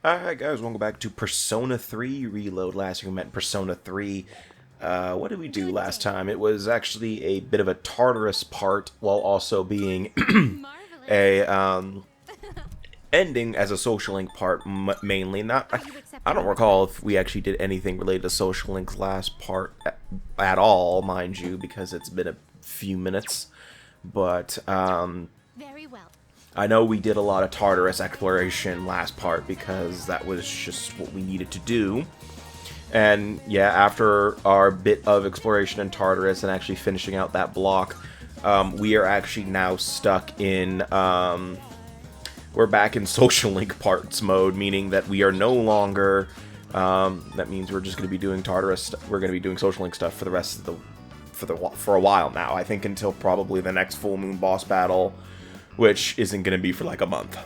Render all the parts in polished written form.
Alright guys, welcome back to Persona 3 Reload. Last week we met in Persona 3. What did we do Good last day. time? It was actually a bit of a Tartarus part, while also being Marvelous. a ending as a social link part, mainly. Not, Are you I accepting don't the recall request? if we actually did anything related to social links last part at all, mind you, because it's been a few minutes. But, Very well. I know we did a lot of Tartarus exploration last part because that was just what we needed to do. And yeah, after our bit of exploration in Tartarus and actually finishing out that block, we are actually now stuck in, we're back in social link parts mode, meaning that we are no longer, that means we're just going to be doing Tartarus, we're going to be doing social link stuff for the rest of for a while now. I think until probably the next full moon boss battle, which isn't going to be for like a month.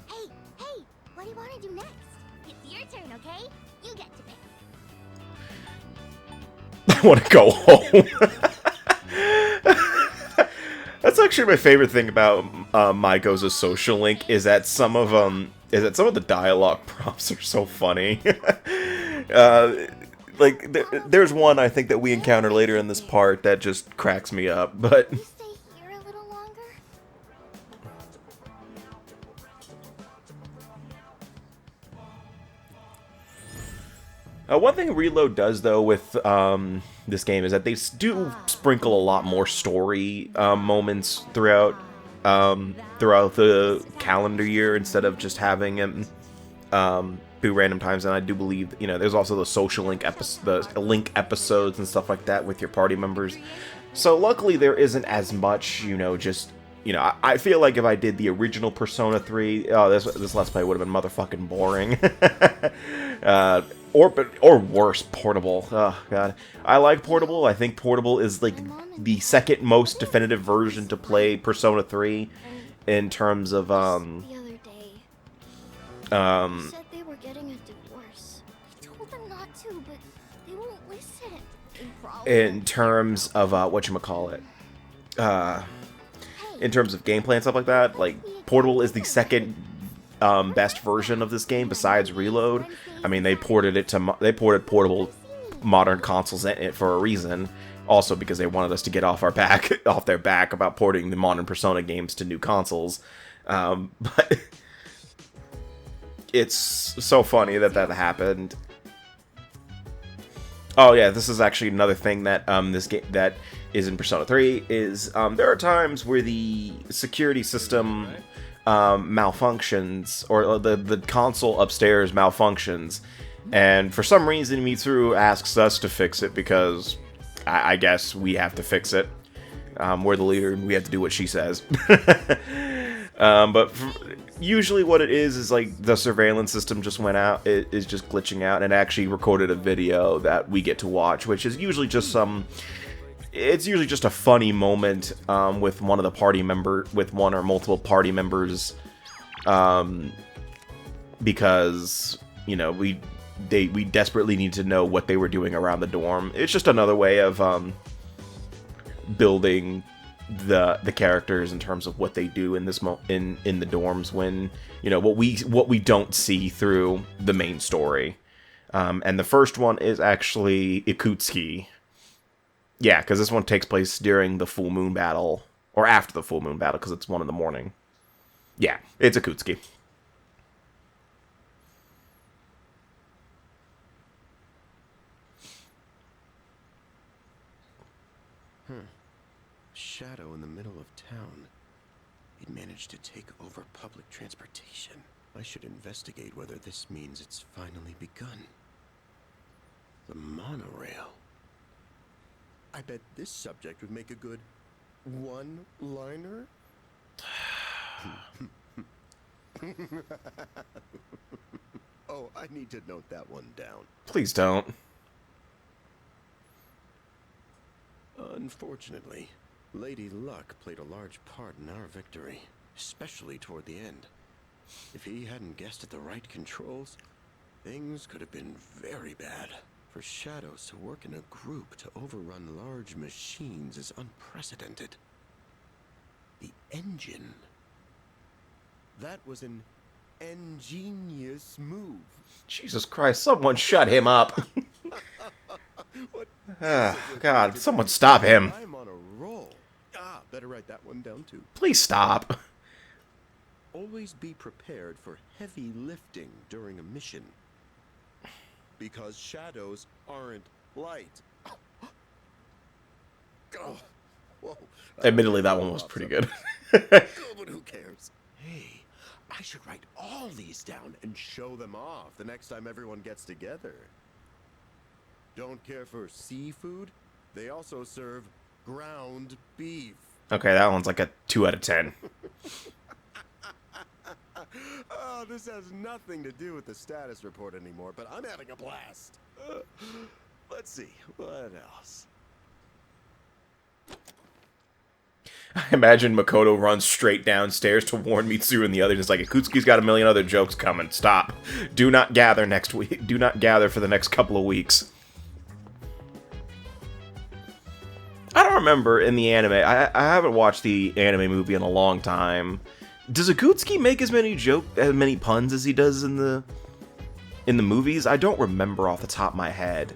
Hey, hey, what do you want to do next? It's your turn, okay? You get to pick. I want to go home. That's actually my favorite thing about Maiko's social link is that some of the dialogue prompts are so funny. uh, like there's one I think that we Hey, encounter later in this Sensei. part that just cracks me up. But Can you stay here a little longer? one thing Reload does though with this game is that they do Ah, sprinkle a lot more now, story that's moments throughout throughout the calendar year instead of just having them through random times. And I do believe, there's also the social link the link episodes and stuff like that with your party members. So luckily there isn't as much, just I feel like if I did the original Persona 3, oh, this Let's Play would have been motherfucking boring. uh, or worse, Portable. Oh god, I like Portable. I think Portable is like my mom and the dad second most they were definitive version just to play fine. Persona 3 And in terms of just the other day, they um said they were getting a divorce. I told them not to, but they won't listen. They probably in won't hear terms about of it. whatchamacallit, uh Hey, in terms of gameplay and stuff like what that. about Like, if we Portable is extend the the rent? second Our best rent's version back, of this game and I'm besides released Reload. I Wednesdays mean, and Saturdays. they ported Come Portable see me. modern consoles in it for a reason. Also because they wanted us to get off our back off their back about porting the modern Persona games to new consoles. But it's so funny that that happened. Oh yeah, this is actually another thing that this game that is in Persona 3 is there are times where the security system malfunctions, or the console upstairs malfunctions, and for some reason Mitsuru asks us to fix it because I guess we have to fix it. We're the leader and we have to do what she says. But usually what it is like the surveillance system just went out. It is just glitching out and actually recorded a video that we get to watch, which is usually just it's usually just a funny moment with with one or multiple party members, because we desperately need to know what they were doing around the dorm. It's just another way of building the characters in terms of what they do in in the dorms when what we don't see through the main story. And the first one is actually Ikutsuki. Yeah, because this one takes place during the full moon battle, or after the full moon battle, because it's 1 in the morning. Yeah, it's Ikutsuki. Shadow in the middle of town. He'd managed to take over public transportation. I should investigate whether this means it's finally begun. The monorail. I bet this subject would make a good one-liner. Oh, I need to note that one down. Please don't. Unfortunately, Lady Luck played a large part in our victory, especially toward the end. If he hadn't guessed at the right controls, things could have been very bad. For shadows to work in a group to overrun large machines is unprecedented. The engine. That was an ingenious move. Jesus Christ, someone shut him up. What God, someone stop him. I'm on a roll. Better write that one down too. Please stop. Always be prepared for heavy lifting during a mission. Because shadows aren't light. Oh, whoa. Admittedly, that one was pretty good. But who cares? Hey, I should write all these down and show them off the next time everyone gets together. Don't care for seafood? They also serve ground beef. Okay, that one's like a 2 out of 10. Oh, this has nothing to do with the status report anymore, but I'm having a blast. Let's see, what else? I imagine Makoto runs straight downstairs to warn Mitsuru and the others. It's like, Akutsuki's got a million other jokes coming. Stop. Do not gather next week. Do not gather for the next couple of weeks. I don't remember in the anime. I haven't watched the anime movie in a long time. Does Akutsuki make as many puns as he does in the movies? I don't remember off the top of my head.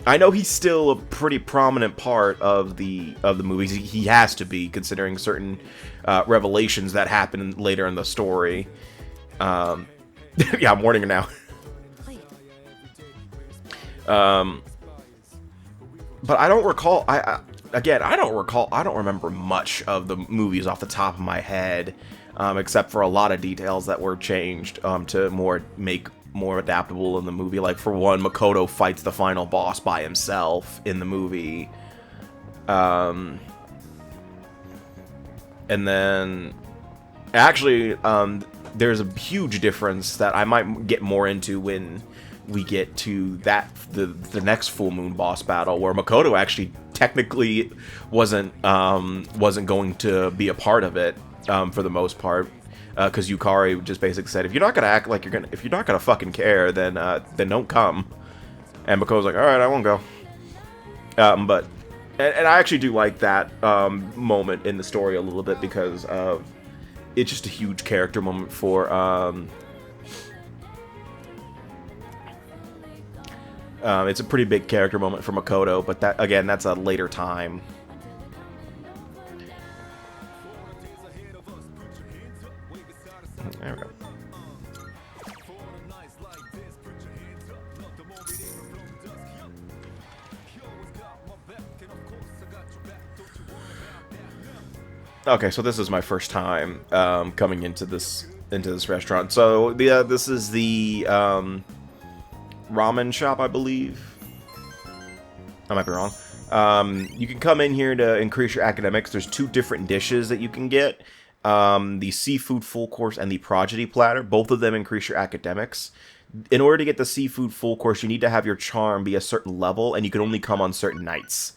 I know he's still a pretty prominent part of the movies. He has to be, considering certain revelations that happen later in the story. Yeah, I'm warning her now. But I don't recall. I don't remember much of the movies off the top of my head, except for a lot of details that were changed to make more adaptable in the movie. Like, for one, Makoto fights the final boss by himself in the movie. And then, actually, there's a huge difference that I might get more into when we get to the next full moon boss battle, where Makoto actually technically wasn't going to be a part of it for the most part, because Yukari just basically said, if you're not gonna fucking care, then don't come. And Makoto's like, all right, I won't go. But I actually do like that moment in the story a little bit, because it's just a huge character moment for it's a pretty big character moment for Makoto, but that's a later time. There we go. Okay, so this is my first time coming into this restaurant. So this is the ramen shop, I believe. I might be wrong. You can come in here to increase your academics. There's 2 different dishes that you can get. The seafood full course and the prodigy platter. Both of them increase your academics. In order to get the seafood full course, you need to have your charm be a certain level, and you can only come on certain nights.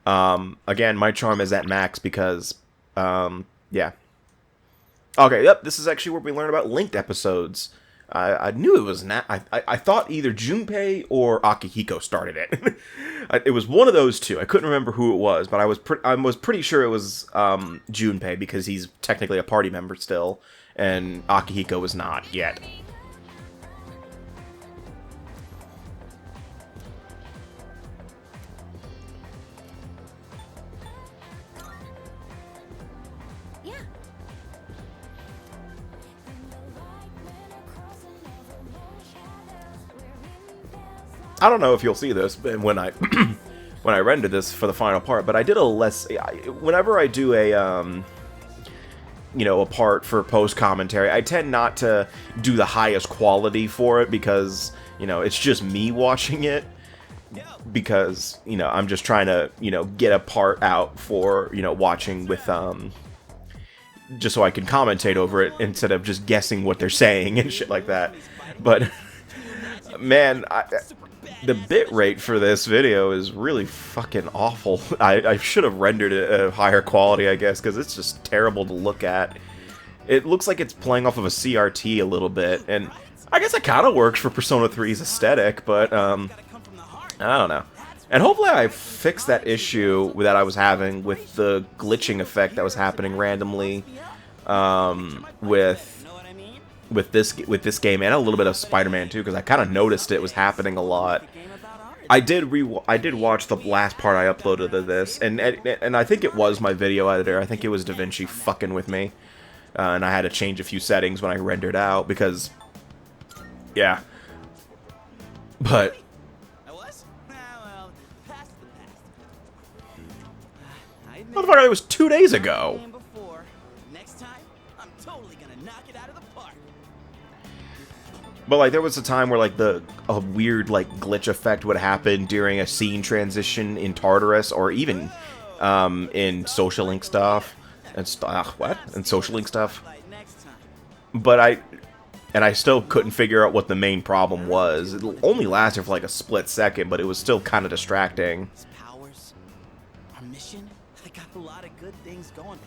Again, my charm is at max because, yeah. Okay, yep, this is actually where we learn about linked episodes. I knew it was not. I thought either Junpei or Akihiko started it. It was one of those two. I couldn't remember who it was, but I was pretty sure it was Junpei, because he's technically a party member still, and Akihiko was not yet. I don't know if you'll see this when I when I render this for the final part, but I did whenever I do a a part for post commentary, I tend not to do the highest quality for it, because it's just me watching it, because I'm just trying to get a part out for watching with just so I can commentate over it instead of just guessing what they're saying and shit like that. But man, the bit rate for this video is really fucking awful. I should have rendered it at a higher quality, I guess, because it's just terrible to look at. It looks like it's playing off of a CRT a little bit, and I guess it kind of works for Persona 3's aesthetic, but I don't know. And hopefully I fixed that issue that I was having with the glitching effect that was happening randomly with this game, and a little bit of Spider-Man 2, because I kind of noticed it was happening a lot. I did watch the last part I uploaded of this, and I think it was my video editor. I think it was DaVinci fucking with me, and I had to change a few settings when I rendered out because, yeah. But motherfucker, it was 2 days ago. But like, there was a time where like a weird like glitch effect would happen during a scene transition in Tartarus, or even in Social Link stuff and Social Link stuff. But I still couldn't figure out what the main problem was. It only lasted for like a split second, but it was still kind of distracting. Powers, our mission, I got a lot of good things going.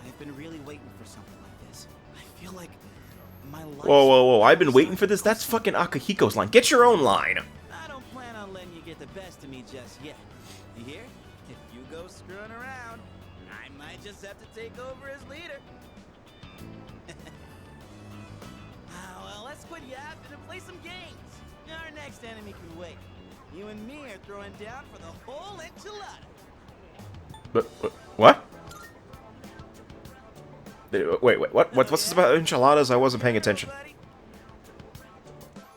I've been really waiting for something like this. I feel like my life... Whoa, I've been waiting for this? That's fucking Akihiko's line. Get your own line! I don't plan on letting you get the best of me just yet. You hear? If you go screwing around, I might just have to take over as leader. Well, let's quit yapping and play some games. Our next enemy can wait. You and me are throwing down for the whole enchilada. But what? Wait, what's this about enchiladas? I wasn't paying attention.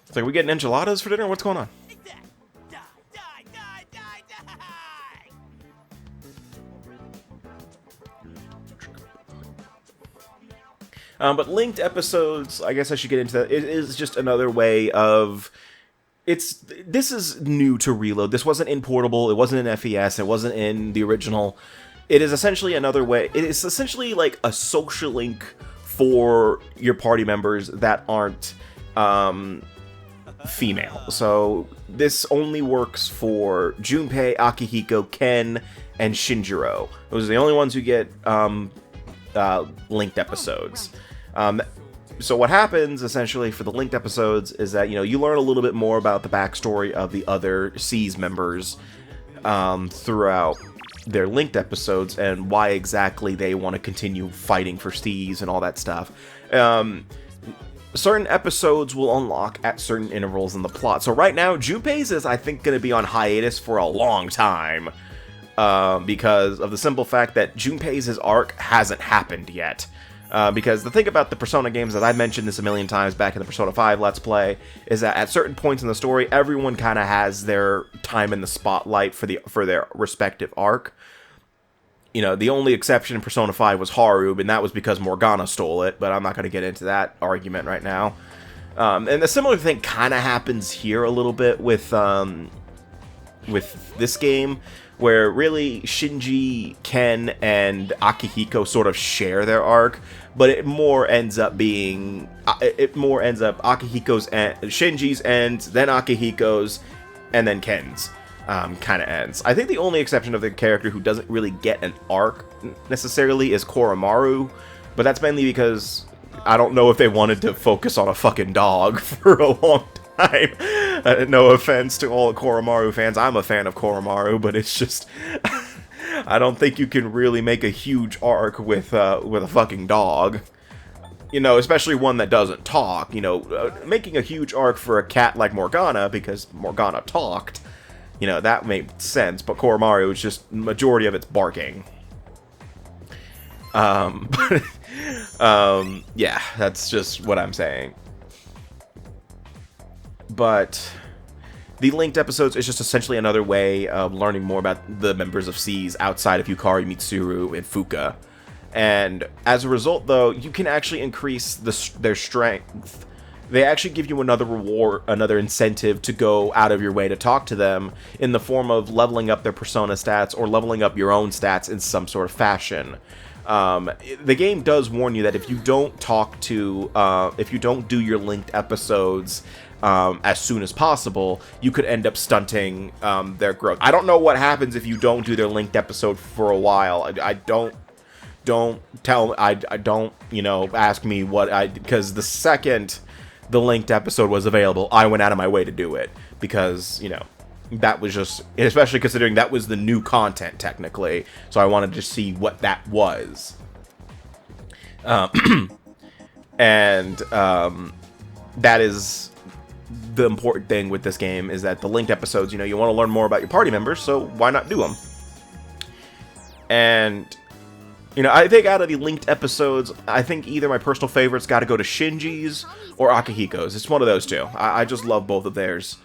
It's like, we getting enchiladas for dinner? What's going on? But linked episodes, I guess I should get into that. It is just another way of... This is new to Reload. This wasn't in Portable, it wasn't in FES, it wasn't in the original. It is essentially another way... It is essentially like a social link for your party members that aren't female. So this only works for Junpei, Akihiko, Ken, and Shinjiro. Those are the only ones who get linked episodes. So what happens, essentially, for the linked episodes is that, you learn a little bit more about the backstory of the other SEAS members throughout their linked episodes, and why exactly they want to continue fighting for SEAS and all that stuff. Certain episodes will unlock at certain intervals in the plot. So right now, Junpei's is, I think, going to be on hiatus for a long time, because of the simple fact that Junpei's arc hasn't happened yet. Because the thing about the Persona games, that I mentioned this a million times back in the Persona 5 Let's Play, is that at certain points in the story, everyone kind of has their time in the spotlight for their respective arc. The only exception in Persona 5 was Haru, and that was because Morgana stole it, but I'm not going to get into that argument right now. And a similar thing kind of happens here a little bit with this game, where really Shinji, Ken, and Akihiko sort of share their arc, but it more ends up Akihiko's and Shinji's ends, then Akihiko's, and then Ken's kind of ends. I think the only exception of the character who doesn't really get an arc necessarily is Koromaru, but that's mainly because I don't know if they wanted to focus on a fucking dog for a long time. No offense to all Koromaru fans. I'm a fan of Koromaru, but it's just... I don't think you can really make a huge arc with a fucking dog. Especially one that doesn't talk. Making a huge arc for a cat like Morgana, because Morgana talked, that made sense. But Koromaru is just, majority of it's barking. Yeah, that's just what I'm saying. But the linked episodes is just essentially another way of learning more about the members of SEAS outside of Yukari, Mitsuru, and Fuka. And as a result, though, you can actually increase their strength. They actually give you another reward, another incentive to go out of your way to talk to them in the form of leveling up their persona stats or leveling up your own stats in some sort of fashion. The game does warn you that if you don't if you don't do your linked episodes as soon as possible, you could end up stunting their growth. I don't know what happens if you don't do their linked episode for a while. I don't ask me what because the second the linked episode was available, I went out of my way to do it. Because, you know, that was just... Especially considering that was the new content, technically. So I wanted to see what that was. That is the important thing with this game, is that the linked episodes, you know, you want to learn more about your party members, so why not do them? And, you know, I think out of the linked episodes, I think either my personal favorites got to go to Shinji's or Akihiko's. It's one of those two. I just love both of theirs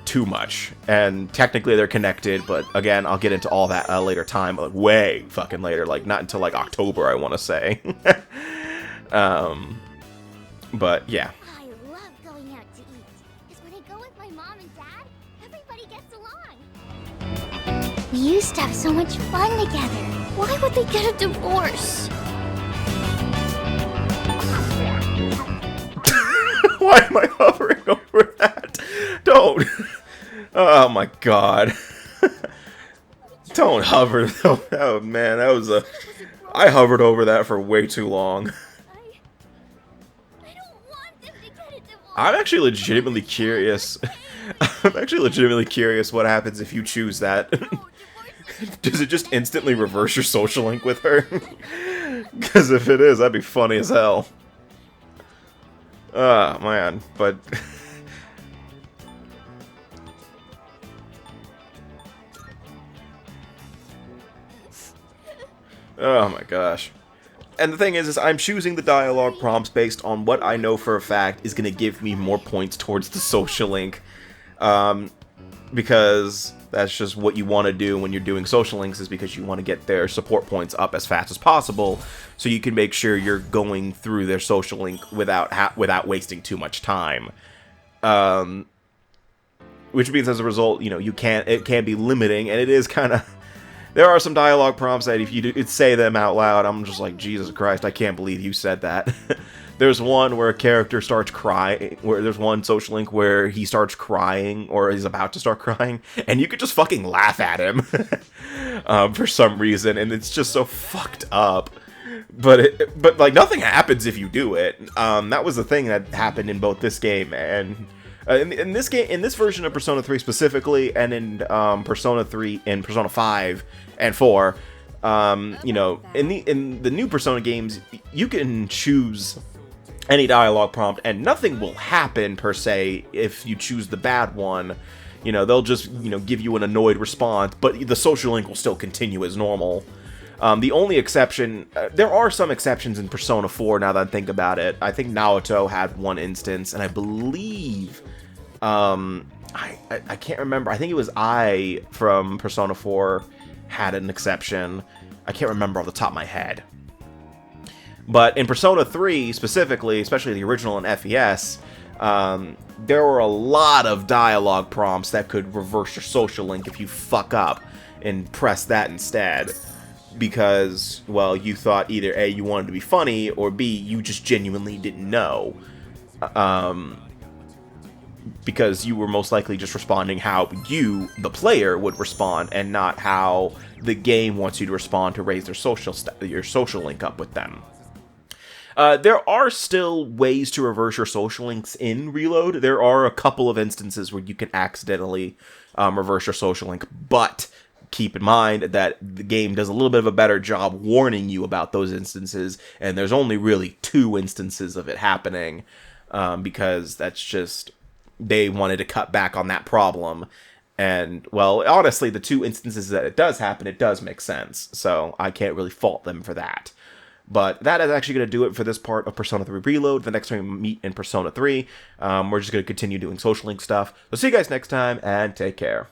too much. And technically they're connected, but again, I'll get into all that at a later time, like way fucking later, like not until like October, I want to say. But yeah. I love going out to eat. Because when I go with my mom and dad, everybody gets along. We used to have so much fun together. Why would they get a divorce? Why am I hovering over that? Don't. Oh my god. Don't hover. Oh man, that was a... I hovered over that for way too long. I don't want them to get a divorce. I'm actually legitimately curious. I'm actually legitimately curious what happens if you choose that. Does it just instantly reverse your social link with her? Because if it is, that'd be funny as hell. Oh, man. But... oh my gosh. And the thing is I'm choosing the dialogue prompts based on what I know for a fact is going to give me more points towards the social link. Because that's just what you want to do when you're doing social links, is because you want to get their support points up as fast as possible, so you can make sure you're going through their social link without wasting too much time. Which means as a result, you know, it can be limiting, and it is kind of... There are some dialogue prompts that if you say them out loud, I'm just like, Jesus Christ, I can't believe you said that. There's one where a character starts crying, there's one social link where he starts crying, or is about to start crying, and you could just fucking laugh at him for some reason, and it's just so fucked up. But like, nothing happens if you do it. That was the thing that happened in both this game and... in this version of Persona 3 specifically, and in Persona 3 and Persona 5 and 4, you know, in the new Persona games, you can choose any dialogue prompt, and nothing will happen per se if you choose the bad one. You know, they'll just, you know, give you an annoyed response, but the social link will still continue as normal. The only exception, there are some exceptions in Persona 4 now that I think about it. I think Naoto had one instance, and I believe, I can't remember, I think it was I from Persona 4 had an exception. I can't remember off the top of my head. But in Persona 3 specifically, especially the original in FES, there were a lot of dialogue prompts that could reverse your social link if you fuck up and press that instead. Because, well, you thought either A, you wanted to be funny, or B, you just genuinely didn't know. Because you were most likely just responding how you, the player, would respond, and not how the game wants you to respond to raise your social link up with them. There are still ways to reverse your social links in Reload. There are a couple of instances where you can accidentally reverse your social link, but keep in mind that the game does a little bit of a better job warning you about those instances, and there's only really 2 instances of it happening, because that's just... they wanted to cut back on that problem. And, well, honestly, the 2 instances that it does happen, it does make sense. So I can't really fault them for that. But that is actually going to do it for this part of Persona 3 Reload. The next time we meet in Persona 3, we're just going to continue doing social link stuff. So see you guys next time, and take care.